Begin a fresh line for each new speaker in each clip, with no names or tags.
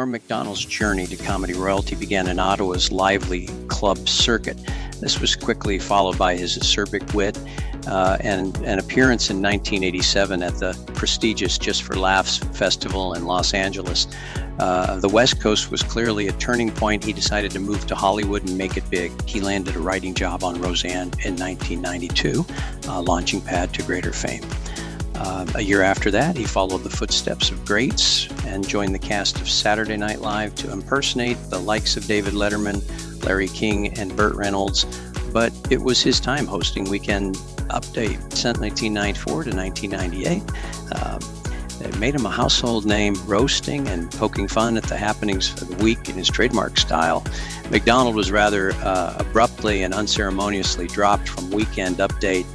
Norm Macdonald's journey to comedy royalty began in Ottawa's lively club circuit. This was quickly followed by his acerbic wit and an appearance in 1987 at the prestigious Just for Laughs Festival in Los Angeles. The West Coast was clearly a turning point. He decided to move to Hollywood and make it big. He landed a writing job on Roseanne in 1992, launching pad to greater fame. A year after that, he followed the footsteps of greats and joined the cast of Saturday Night Live to impersonate the likes of David Letterman, Larry King, and Burt Reynolds. But it was his time hosting Weekend Update since 1994 to 1998. It made him a household name, roasting and poking fun at the happenings of the week in his trademark style. Macdonald was rather abruptly and unceremoniously dropped from Weekend Update,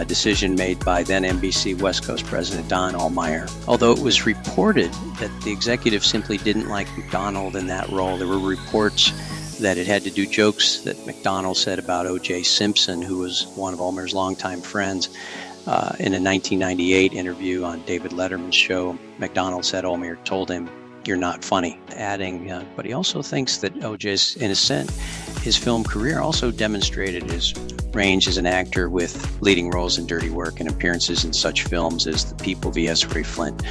decision made by then NBC West Coast President Don Allmeyer. Although it was reported that the executive simply didn't like Macdonald in that role, there were reports that it had to do jokes that Macdonald said about O.J. Simpson, who was one of Allmeyer's longtime friends. In a 1998 interview on David Letterman's show, Macdonald said Allmeyer told him, "You're not funny," adding, but he also thinks that O.J.'s innocent. His film career also demonstrated his range as an actor with leading roles in Dirty Work and appearances in such films as The People vs. Ray Flint,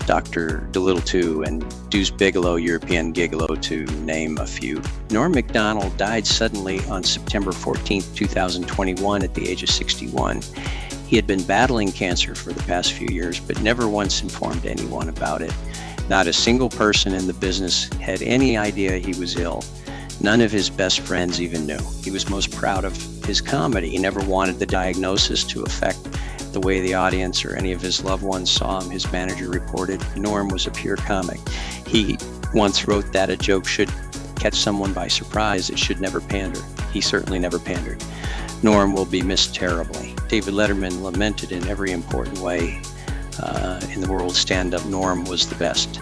Dr. Dolittle 2, and Deuce Bigalow, European Gigolo, to name a few. Norm Macdonald died suddenly on September 14, 2021 at the age of 61. He had been battling cancer for the past few years, but never once informed anyone about it. Not a single person in the business had any idea he was ill. None of his best friends even knew. He was most proud of his comedy. He never wanted the diagnosis to affect the way the audience or any of his loved ones saw him. His manager reported Norm was a pure comic. He once wrote that a joke should catch someone by surprise. It should never pander. He certainly never pandered. Norm will be missed terribly. David Letterman lamented in every important way in the world stand-up, Norm was the best.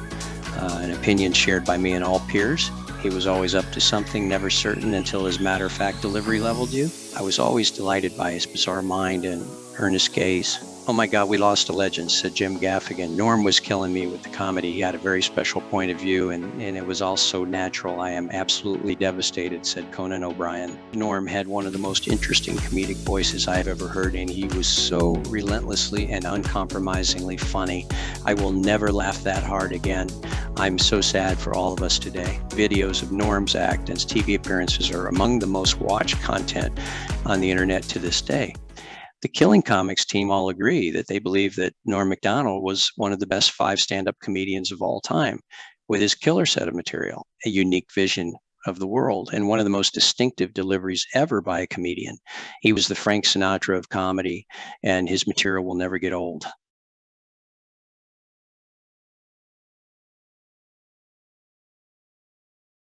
An opinion shared by me and all peers. He was always up to something, never certain until his matter-of-fact delivery leveled you. I was always delighted by his bizarre mind and earnest gaze. "Oh my God, we lost a legend," said Jim Gaffigan. "Norm was killing me with the comedy. He had a very special point of view, and it was all so natural. I am absolutely devastated," said Conan O'Brien. "Norm had one of the most interesting comedic voices I have ever heard, and he was so relentlessly and uncompromisingly funny. I will never laugh that hard again. I'm so sad for all of us today." Videos of Norm's act and his TV appearances are among the most watched content on the internet to this day. The Killing Comics team all agree that they believe that Norm Macdonald was one of the best 5 stand-up comedians of all time, with his killer set of material, a unique vision of the world, and one of the most distinctive deliveries ever by a comedian. He was the Frank Sinatra of comedy, and his material will never get old.